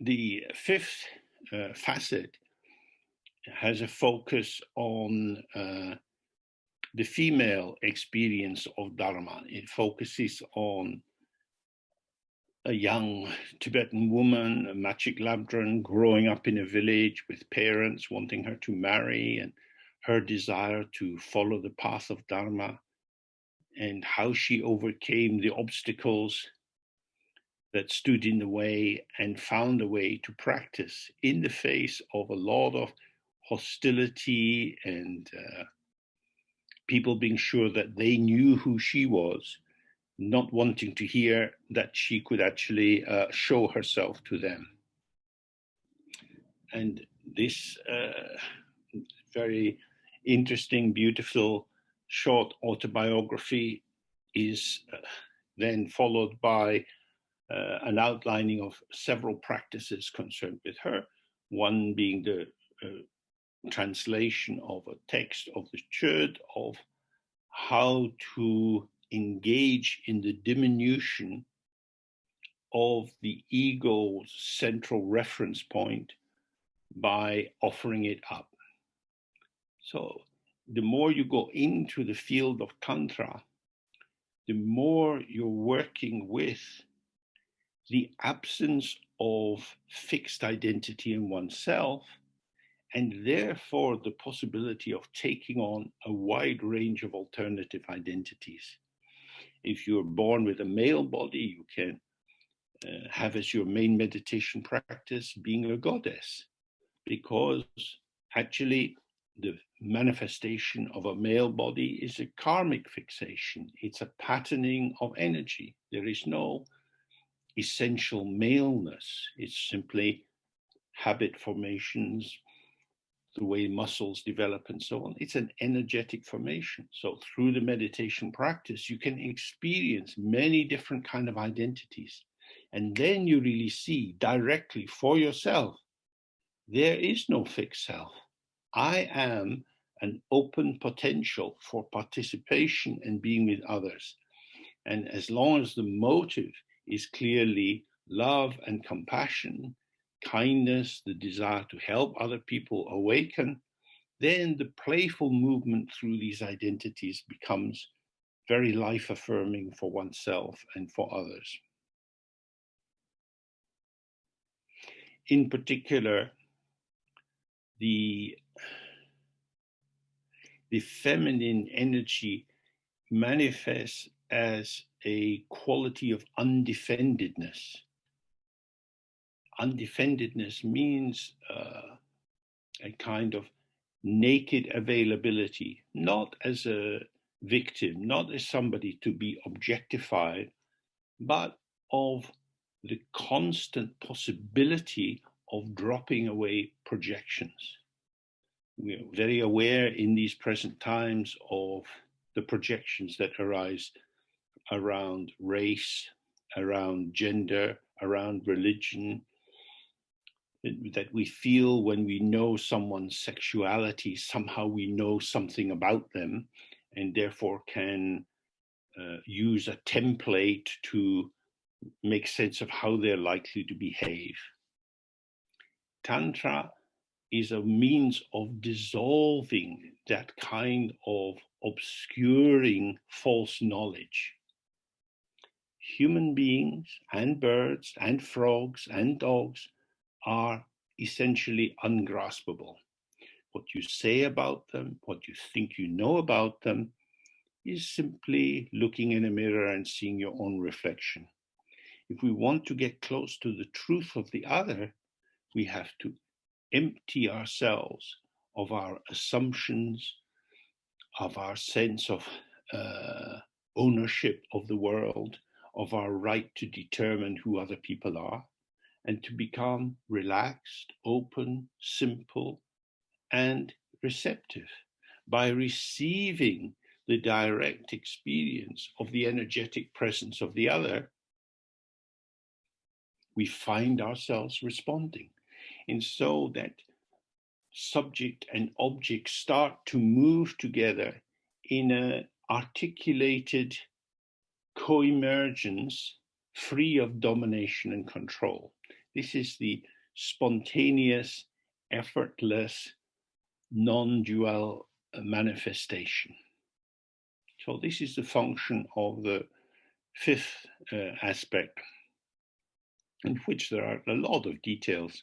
The fifth facet has a focus on the female experience of Dharma. It focuses on a young Tibetan woman, a Machik Labdran, growing up in a village with parents wanting her to marry, and her desire to follow the path of Dharma, and how she overcame the obstacles that stood in the way and found a way to practice in the face of a lot of hostility and people being sure that they knew who she was, not wanting to hear that she could actually show herself to them. And this very interesting, beautiful, short autobiography is then followed by an outlining of several practices concerned with her, one being the translation of a text of the Chöd of how to engage in the diminution of the ego's central reference point by offering it up. So the more you go into the field of Tantra, the more you're working with the absence of fixed identity in oneself, and therefore the possibility of taking on a wide range of alternative identities. If you're born with a male body, you can have as your main meditation practice being a goddess, because actually the manifestation of a male body is a karmic fixation. It's a patterning of energy. There is no essential maleness. It's simply habit formations, the way muscles develop and so on. It's an energetic formation. So through the meditation practice, you can experience many different kinds of identities. And then you really see directly for yourself, there is no fixed self. I am an open potential for participation and being with others. And as long as the motive is clearly love and compassion, kindness, the desire to help other people awaken, then the playful movement through these identities becomes very life-affirming for oneself and for others. In particular, the feminine energy manifests as a quality of undefendedness. Undefendedness means a kind of naked availability, not as a victim, not as somebody to be objectified, but of the constant possibility of dropping away projections. We are very aware in these present times of the projections that arise around race, around gender, around religion, that we feel when we know someone's sexuality, somehow we know something about them, and therefore can use a template to make sense of how they're likely to behave. Tantra is a means of dissolving that kind of obscuring false knowledge. Human beings and birds and frogs and dogs are essentially ungraspable. What you say about them, what you think you know about them, is simply looking in a mirror and seeing your own reflection. If we want to get close to the truth of the other, we have to empty ourselves of our assumptions, of our sense of ownership of the world, of our right to determine who other people are, and to become relaxed, open, simple, and receptive by receiving the direct experience of the energetic presence of the other. We find ourselves responding. And so that subject and object start to move together in an articulated co-emergence free of domination and control. This is the spontaneous, effortless, non-dual manifestation. So this is the function of the fifth aspect, in which there are a lot of details